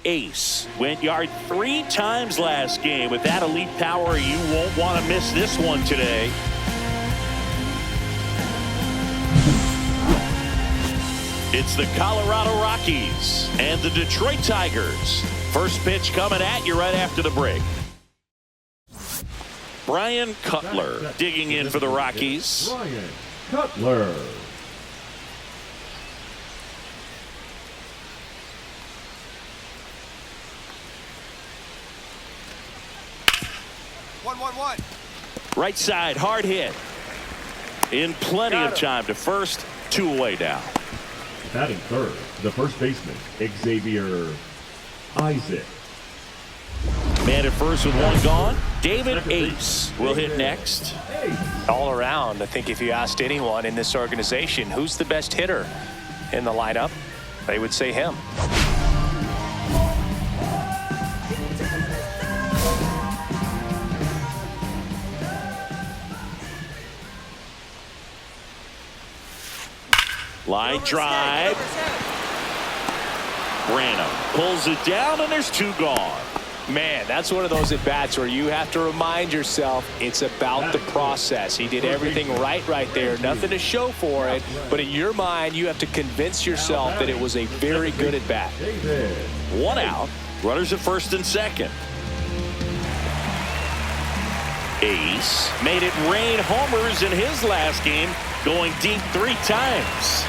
Ace went yard 3 times last game. With that elite power, you won't want to miss this one today. It's the Colorado Rockies and the Detroit Tigers. First pitch coming at you right after the break. Brian Cutler digging in for the Rockies. Brian Cutler. One. Right side, hard hit. In plenty of time to first, 2 away now. Batting third, the first baseman, Xavier Isaac. Man at first with 1 gone. David Ace will hit next. All around, I think if you asked anyone in this organization who's the best hitter in the lineup, they would say him. Line drive. Brano pulls it down, and there's 2 gone. Man, that's one of those at-bats where you have to remind yourself it's about the process. He did everything right there. Nothing to show for it. But in your mind, you have to convince yourself that it was a very good at-bat. 1 out. Runners at first and second. Ace made it rain homers in his last game, going deep 3 times.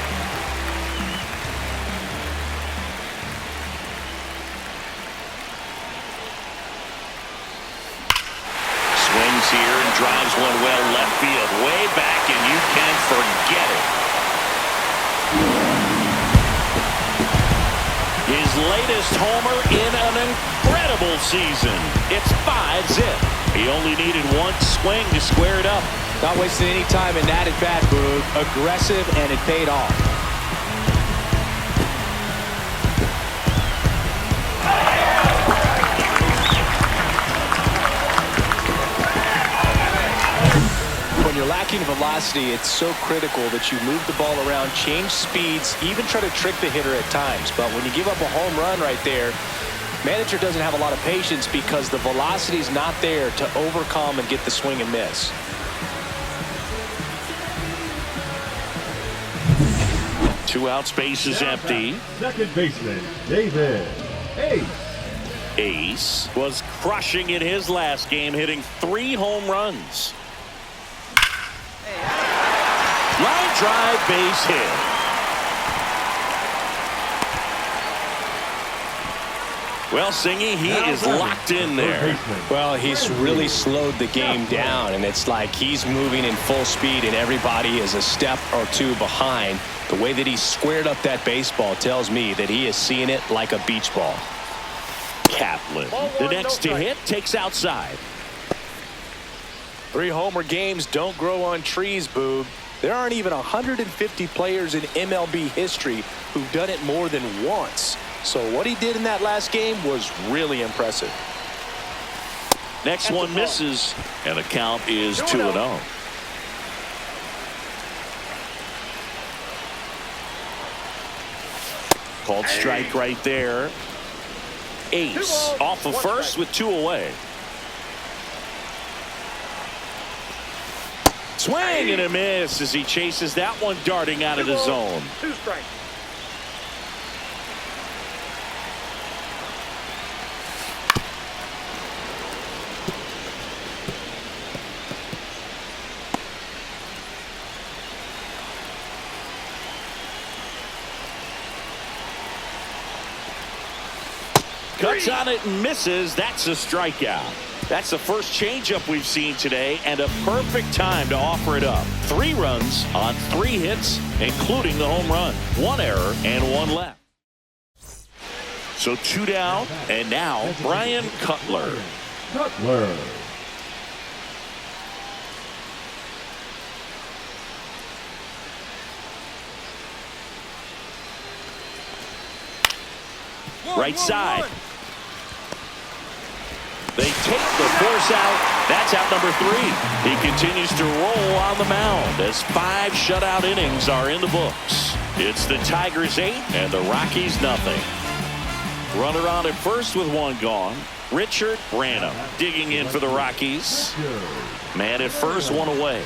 Swings here and drives one well left field, way back, and you can forget it. His latest homer in an incredible season. It's 5-zip. He only needed 1 swing to square it up. Not wasting any time in that at-bat, Boog. Aggressive, and it paid off. When you're lacking velocity, it's so critical that you move the ball around, change speeds, even try to trick the hitter at times. But when you give up a home run right there, manager doesn't have a lot of patience because the velocity is not there to overcome and get the swing and miss. Two out, space is empty. Second baseman, David Ace. Ace was crushing in his last game, hitting 3 home runs. Line drive, base hit. Well, Singy, he is locked in there. Well, he's really slowed the game down, and it's like he's moving in full speed, and everybody is a step or 2 behind. The way that he squared up that baseball tells me that he is seeing it like a beach ball. Kaplan, the next to hit, takes outside. 3 homer games don't grow on trees, Boog. There aren't even 150 players in MLB history who've done it more than once. So what he did in that last game was really impressive. Next one misses, and the count is 2-0. Called strike right there. Ace off of first with 2 away. Swing and a miss as he chases that one darting out of the zone. 2 strikes. Cuts on it and misses. That's a strikeout. That's the first changeup we've seen today, and a perfect time to offer it up. 3 runs on 3 hits, including the home run. 1 error and 1 left. So 2 down, and now Brian Cutler. Cutler. Right side. They take the force out. That's out number 3. He continues to roll on the mound as 5 shutout innings are in the books. It's the Tigers 8 and the Rockies nothing. Runner on at first with one gone. Richard Branham digging in for the Rockies. Man at first, one away.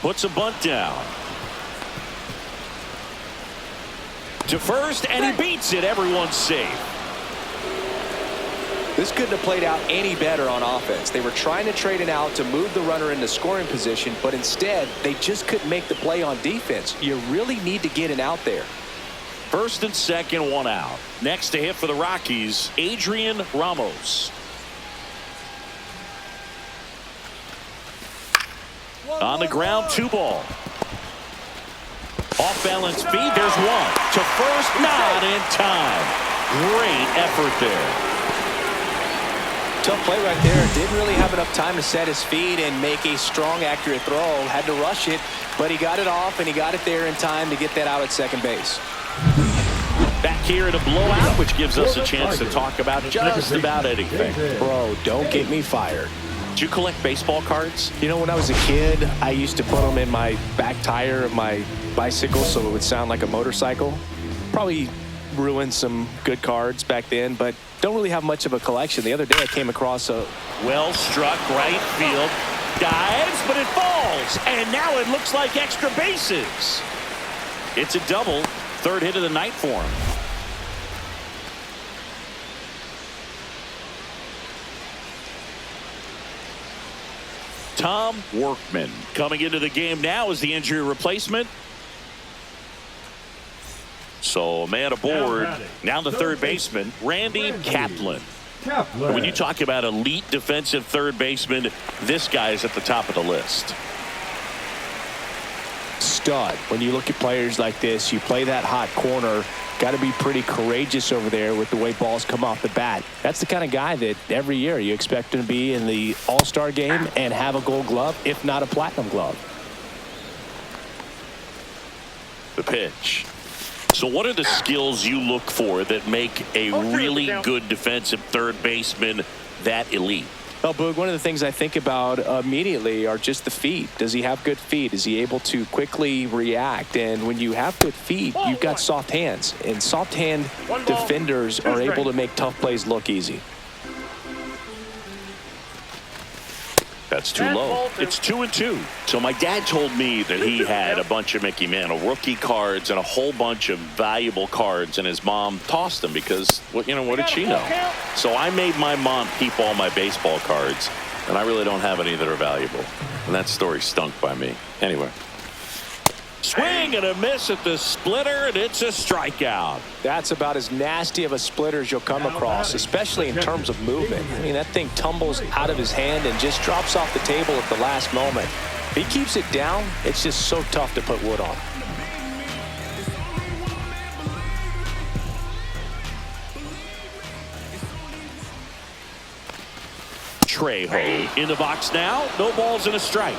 Puts a bunt down. To first, and he beats it. Everyone's safe. This couldn't have played out any better on offense. They were trying to trade it out to move the runner into scoring position, but instead they just couldn't make the play on defense. You really need to get it out there. First and second, one out. Next to hit for the Rockies, Adrian Ramos. On the ground, 2 ball. Off balance feed, there's one. To first, not in time. Great effort there. Tough play right there. Didn't really have enough time to set his feet and make a strong, accurate throw. Had to rush it, but he got it off, and he got it there in time to get that out at second base. Back here at a blowout, which gives us a chance to talk about just about anything. Bro, don't get me fired. Did you collect baseball cards? You know, when I was a kid, I used to put them in my back tire of my bicycle so it would sound like a motorcycle. Probably ruined some good cards back then, but don't really have much of a collection. The other day I came across a well struck right field. Dives, but it falls. And now it looks like extra bases. It's a double. Third hit of the night for him. Tom Workman coming into the game now as the injury replacement. So a man aboard. Now the third baseman, Randy Kaplan. When you talk about elite defensive third baseman, this guy is at the top of the list. Stud. When you look at players like this, you play that hot corner, got to be pretty courageous over there with the way balls come off the bat. That's the kind of guy that every year you expect him to be in the All-Star game and have a Gold Glove, if not a Platinum Glove. The pitch. So what are the skills you look for that make a really good defensive third baseman that elite? Well, Boog, one of the things I think about immediately are just the feet. Does he have good feet? Is he able to quickly react? And when you have good feet, you've got soft hands. And soft hand defenders are able to make tough plays look easy. That's too low. It's 2-2. So my dad told me that he had a bunch of Mickey Mantle rookie cards and a whole bunch of valuable cards, and his mom tossed them because, well, you know, what did she know? So I made my mom keep all my baseball cards, and I really don't have any that are valuable. And that story stunk by me. Anyway. Swing and a miss at the splitter, and it's a strikeout. That's about as nasty of a splitter as you'll come across, especially in terms of movement. I mean, that thing tumbles out of his hand and just drops off the table at the last moment. If he keeps it down, it's just so tough to put wood on. Trejo in the box now. No balls and a strike.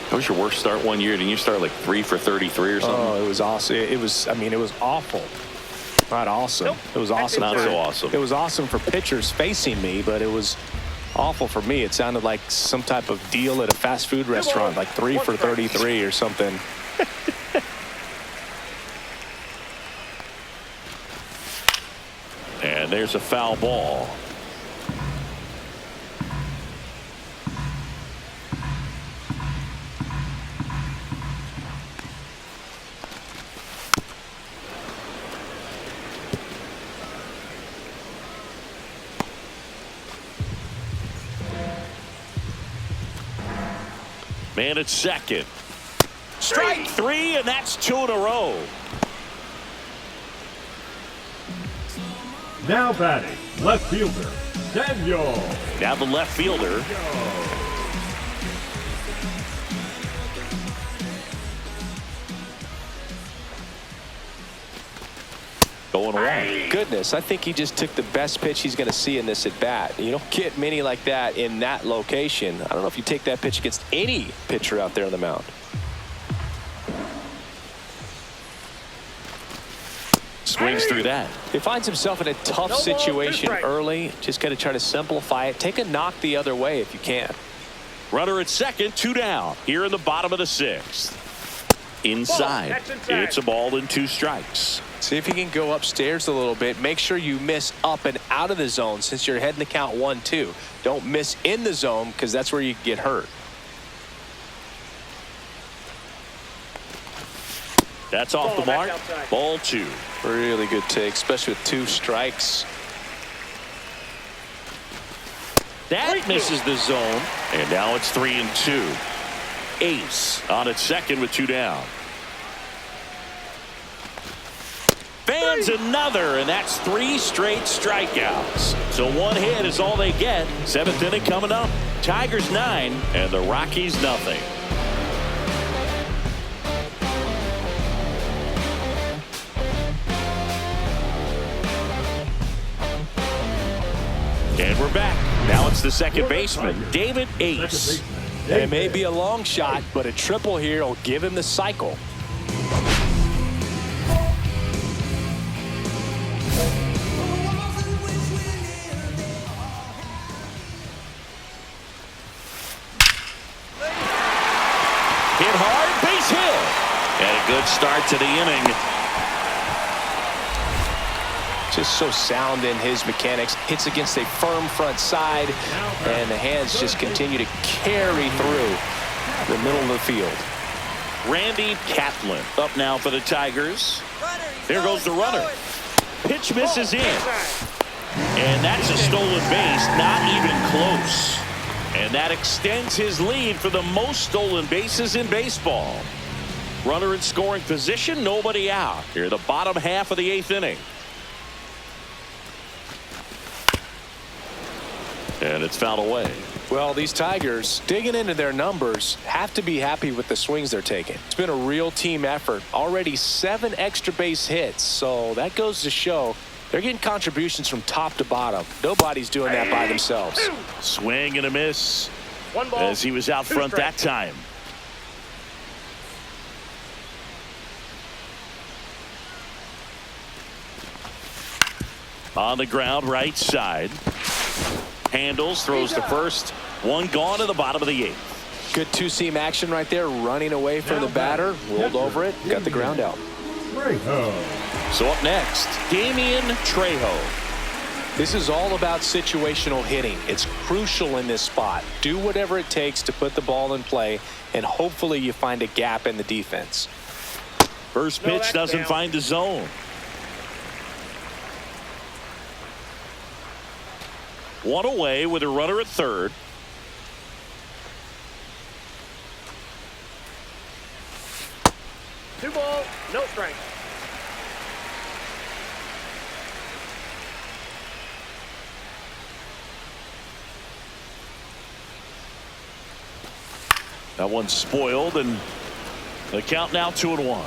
That was your worst start one year. Didn't you start like 3 for 33 or something? Oh, it was awesome. It was, I mean, it was awful. Not awesome. It was awesome. Not so awesome. It was awesome for pitchers facing me, but it was awful for me. It sounded like some type of deal at a fast food restaurant, like 3 for 33 or something. And there's a foul ball. Man at second. Strike 3, and that's 2 in a row. Now batting, left fielder, Daniel. Now the left fielder. Going away. Goodness, I think he just took the best pitch he's going to see in this at bat. You don't get many like that in that location. I don't know if you take that pitch against any pitcher out there on the mound. swings through that. He finds himself in a tough situation early. Just got to try to simplify it. Take a knock the other way if you can. Runner at second, 2 down here in the bottom of the 6th. Inside. It's a ball and 2 strikes. See if you can go upstairs a little bit. Make sure you miss up and out of the zone since you're heading to count 1-2. Don't miss in the zone because that's where you get hurt. That's off the mark. Ball 2. Really good take, especially with 2 strikes. That misses the zone. And now it's 3-2. Ace on its second with 2 down. Fans another, and that's 3 straight strikeouts. So 1 hit is all they get. 7th inning coming up. Tigers 9 and the Rockies nothing. And we're back. Now it's the second baseman, David Ace. It may be a long shot, but a triple here will give him the cycle. Hit hard, base hit. And a good start to the inning. Just so sound in his mechanics. Hits against a firm front side, and the hands just continue to carry through the middle of the field. Randy Kaplan up now for the Tigers. There goes the runner. Pitch misses in. And that's a stolen base, not even close. And that extends his lead for the most stolen bases in baseball. Runner in scoring position, nobody out. Here, the bottom half of the 8th inning. And it's fouled away. Well, these Tigers, digging into their numbers, have to be happy with the swings they're taking. It's been a real team effort. Already 7 extra base hits, so that goes to show they're getting contributions from top to bottom. Nobody's doing that by themselves. Swing and a miss as he was out front that time. On the ground, right side. Handles, throws to first. 1 gone to the bottom of the 8th. Good 2-seam action right there, running away from the batter. Rolled over it, got the ground out. So up next, Damian Trejo. This is all about situational hitting. It's crucial in this spot. Do whatever it takes to put the ball in play, and hopefully you find a gap in the defense. First pitch doesn't find the zone. 1 away with a runner at third. Two balls, no strike. That one's spoiled, and the count now 2-1.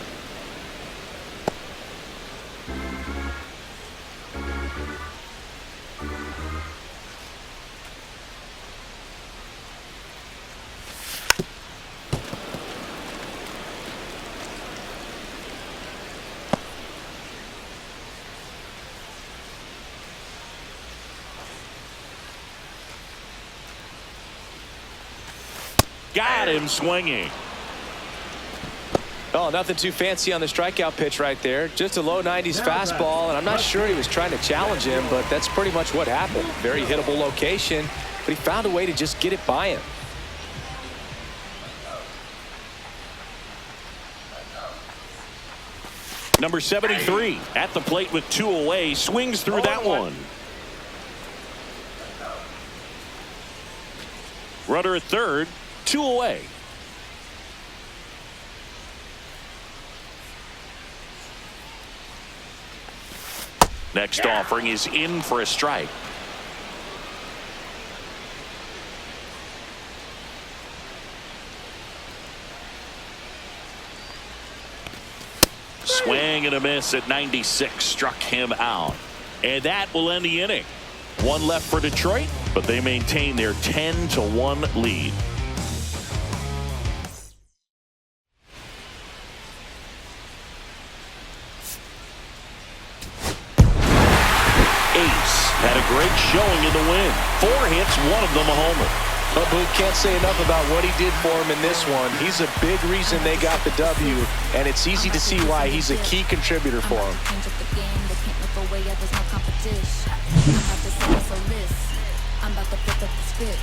Got him swinging. Oh, nothing too fancy on the strikeout pitch right there. Just a low 90s fastball, and I'm not sure he was trying to challenge him, but that's pretty much what happened. Very hittable location, but he found a way to just get it by him. Number 73 at the plate with 2 away, swings through that one. Runner at third, 2 away. Next offering is in for a strike. Swing and a miss at 96 struck him out. And that will end the inning. 1 left for Detroit, but they maintain their 10-1 lead. great showing in the win. 4 hits, one of them a homer. But Boog can't say enough about what he did for him in this one. He's a big reason they got the W, and it's easy to see why he's a key contributor for him. I'm about to pick up the script.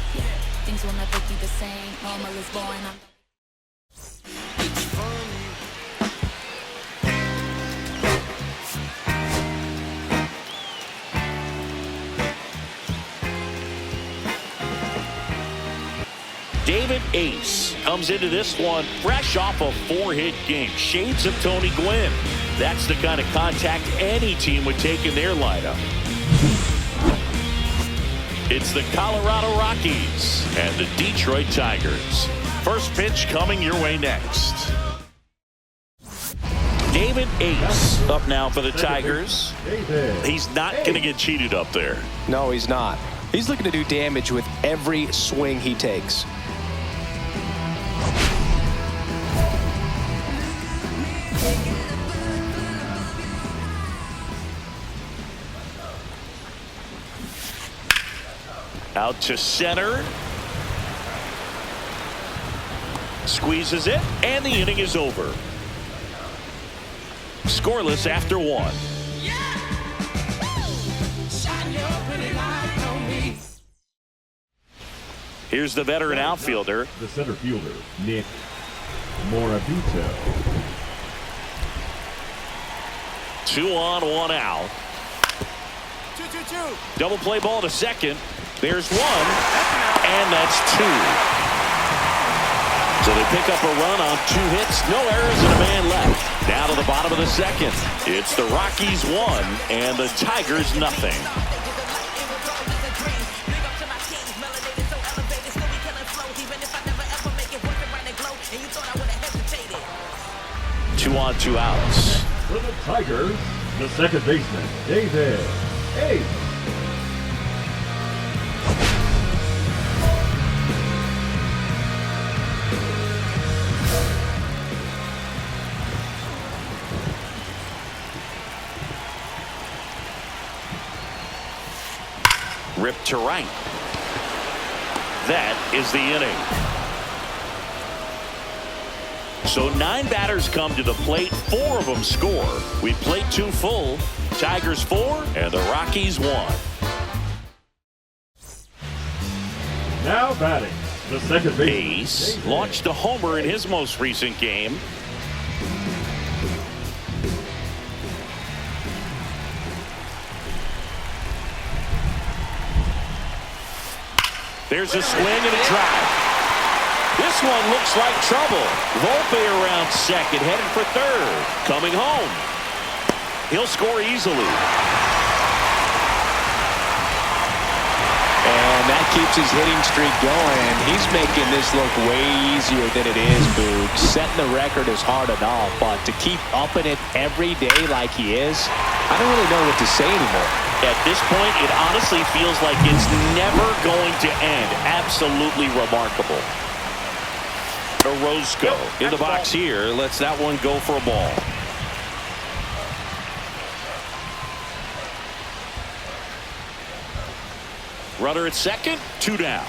Things will never be the same. Normal is born. David Ace comes into this one fresh off a 4-hit game. Shades of Tony Gwynn. That's the kind of contact any team would take in their lineup. It's the Colorado Rockies and the Detroit Tigers. First pitch coming your way next. David Ace up now for the Tigers. He's not going to get cheated up there. No, he's not. He's looking to do damage with every swing he takes. Out to center. Squeezes it, and the inning is over. Scoreless after 1. Here's the veteran outfielder. The center fielder, Nick Morabito. 2 on, 1 out. 2-2-2. Double play ball to second. There's 1, and that's 2. So they pick up a run on 2 hits, no errors, and a man left. Down to the bottom of the second. It's the Rockies 1 and the Tigers nothing. Two on, 2 outs. For the Tigers, the second baseman, David Ace. Ripped to right. That is the inning. So 9 batters come to the plate, 4 of them score. We played 2 full. Tigers 4 and the Rockies 1. Now batting, the second baseman. Ace launched a homer in his most recent game. There's a swing and a drive. This one looks like trouble. Volpe around second, headed for third. Coming home. He'll score easily. And that keeps his hitting streak going. He's making this look way easier than it is, Boog. Setting the record is hard enough, but to keep upping it every day like he is, I don't really know what to say anymore. At this point, it honestly feels like it's never going to end. Absolutely remarkable. Orozco in the box here. Lets that one go for a ball. Runner at second, 2 down.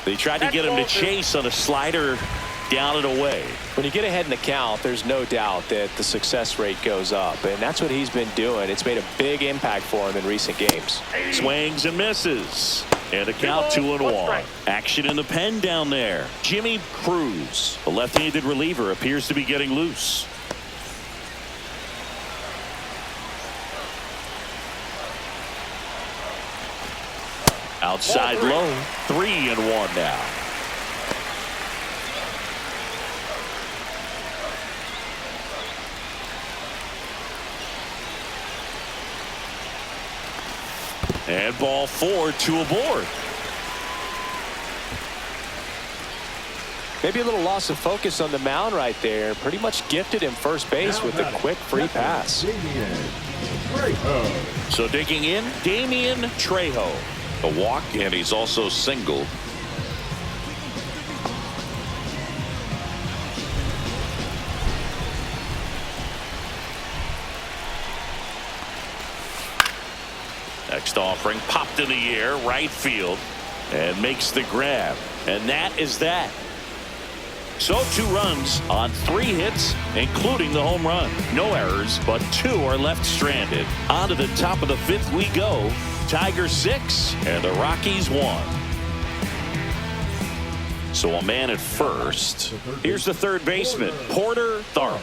They tried to get him to chase on a slider down and away. When you get ahead in the count, there's no doubt that the success rate goes up, and that's what he's been doing. It's made a big impact for him in recent games. Swings and misses. And a count 2-1. Action in the pen down there. Jimmy Cruz, the left-handed reliever, appears to be getting loose. Outside low, 3-1 now. And ball 4, 2 aboard. Maybe a little loss of focus on the mound right there. Pretty much gifted him first base with a quick free pass. So digging in, Damian Trejo. A walk, and he's also single. next offering. Popped in the air, right field, and makes the grab. And that is that. So 2 runs on 3 hits, including the home run. No errors, but 2 are left stranded. On to the top of the 5th we go. Tigers 6 and the Rockies 1. So a man at first. Here's the third baseman, Porter Tharp.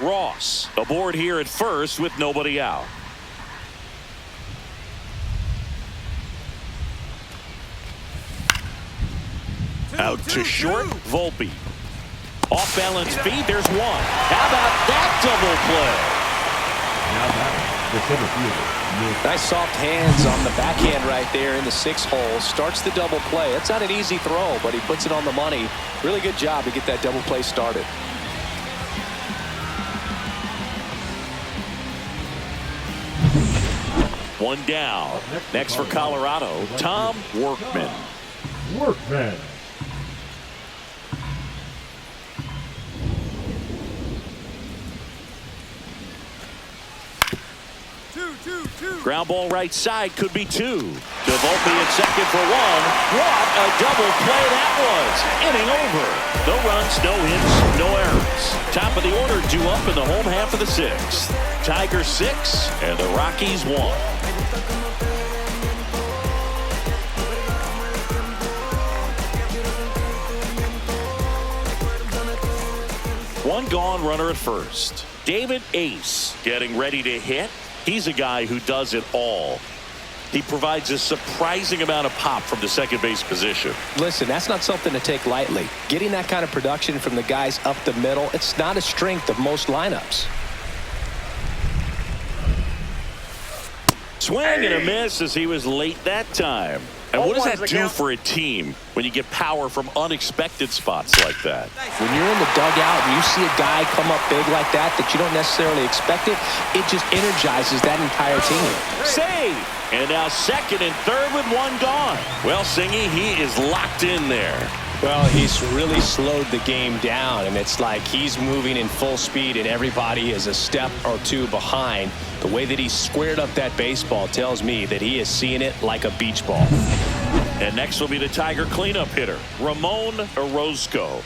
Ross aboard here at first with nobody out. Out to short, Volpe. Off balance feed, there's one. How about that double play? Now back, the center fielder. Nice soft hands on the backhand right there in the 6th hole. Starts the double play. It's not an easy throw, but he puts it on the money. Really good job to get that double play started. One down. Next for Colorado, Tom Workman. Workman. Ground ball right side, could be 2. To Volpe at second for 1. What a double play that was. Inning over. No runs, no hits, no errors. Top of the order due up in the home half of the 6th. Tigers 6 and the Rockies 1. One gone, runner at first. David Ace getting ready to hit. He's a guy who does it all. He provides a surprising amount of pop from the second base position. Listen, that's not something to take lightly. Getting that kind of production from the guys up the middle, it's not a strength of most lineups. Swing and a miss as he was late that time. And what does that do for a team when you get power from unexpected spots like that? When you're in the dugout and you see a guy come up big like that you don't necessarily expect it, it just energizes that entire team. Save! And now second and third with 1 gone. Well, Singy, he is locked in there. Well, he's really slowed the game down, and it's like he's moving in full speed and everybody is a step or 2 behind. The way that he squared up that baseball tells me that he is seeing it like a beach ball. And next will be the Tiger cleanup hitter, Ramon Orozco.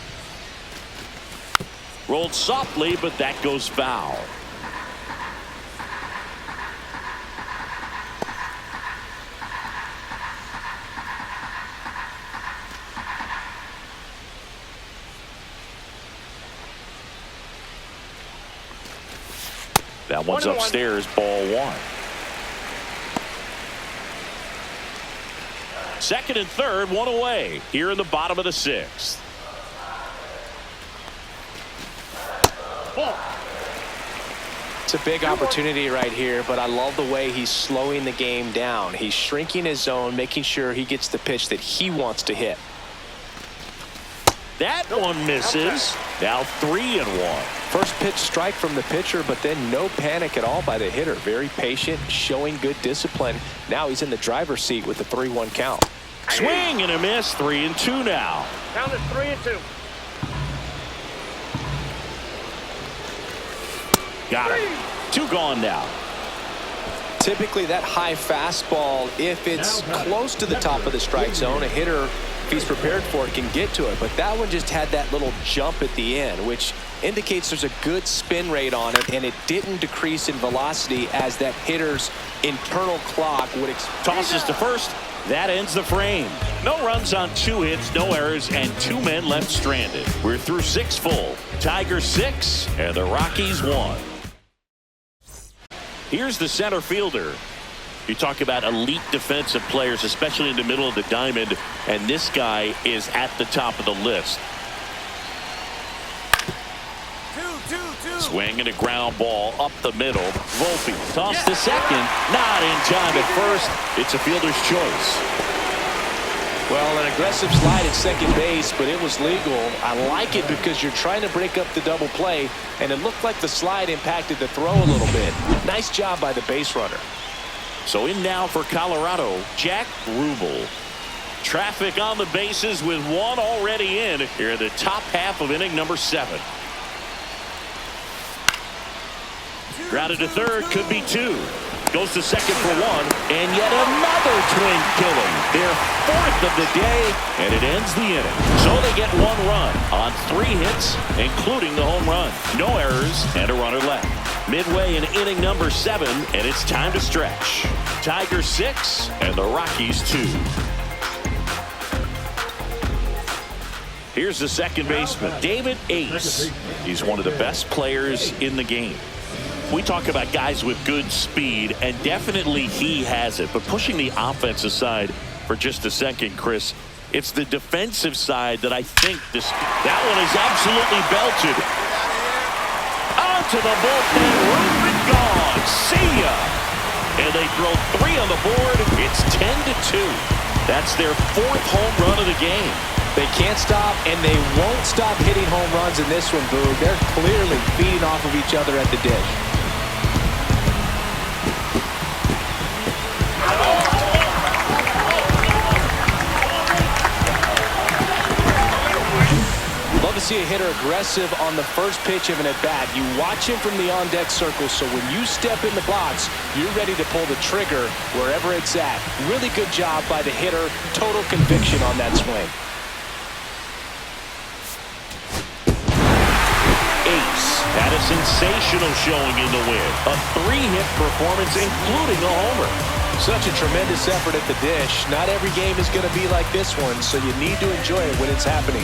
Rolled softly, but that goes foul. That one's upstairs, ball 1. Second and third, 1 away here in the bottom of the 6th. It's a big opportunity right here, but I love the way he's slowing the game down. He's shrinking his zone, making sure he gets the pitch that he wants to hit. That one misses. Now 3-1. First pitch strike from the pitcher, but then no panic at all by the hitter. Very patient, showing good discipline. Now he's in the driver's seat with the 3-1 count. Swing and a miss. 3-2 now. Count is 3-2. Got it. 2 gone now. Typically that high fastball, if it's close to the top of the strike zone, a hitter, if he's prepared for it, can get to it. But that one just had that little jump at the end, which indicates there's a good spin rate on it, and it didn't decrease in velocity as that hitter's internal clock would expect. Tosses to first. That ends the frame. No runs on 2 hits, no errors, and 2 men left stranded. We're through 6 full. Tigers 6 and the Rockies 1. Here's the center fielder. You talk about elite defensive players, especially in the middle of the diamond, and this guy is at the top of the list. Swing and a ground ball up the middle. Volpe toss to second. Not in time at first. It's a fielder's choice. Well, an aggressive slide at second base, but it was legal. I like it because you're trying to break up the double play, and it looked like the slide impacted the throw a little bit. Nice job by the base runner. So in now for Colorado, Jack Rubel. Traffic on the bases with 1 already in here in the top half of inning number 7. Grounded to third, could be two. Goes to second for one, and yet another twin killing. Their fourth of the day, and it ends the inning. So they get one run on 3 hits, including the home run. No errors and a runner left. Midway in inning number 7, and it's time to stretch. Tigers 6 and the Rockies 2. Here's the second baseman, David Ace. He's one of the best players in the game. We talk about guys with good speed, and definitely he has it. But pushing the offense aside for just a second, Chris, it's the defensive side that I think that one is absolutely belted. Onto the bullpen, roof and gone. See ya. And they throw 3 on the board. It's 10-2. That's their 4th home run of the game. They can't stop, and they won't stop hitting home runs in this one, Boog. They're clearly feeding off of each other at the dish. Love to see a hitter aggressive on the first pitch of an at-bat. You watch him from the on-deck circle, so when you step in the box, you're ready to pull the trigger wherever it's at. Really good job by the hitter. Total conviction on that swing. Ace had a sensational showing in the win. A 3-hit performance, including a homer. Such a tremendous effort at the dish. Not every game is going to be like this one, so you need to enjoy it when it's happening.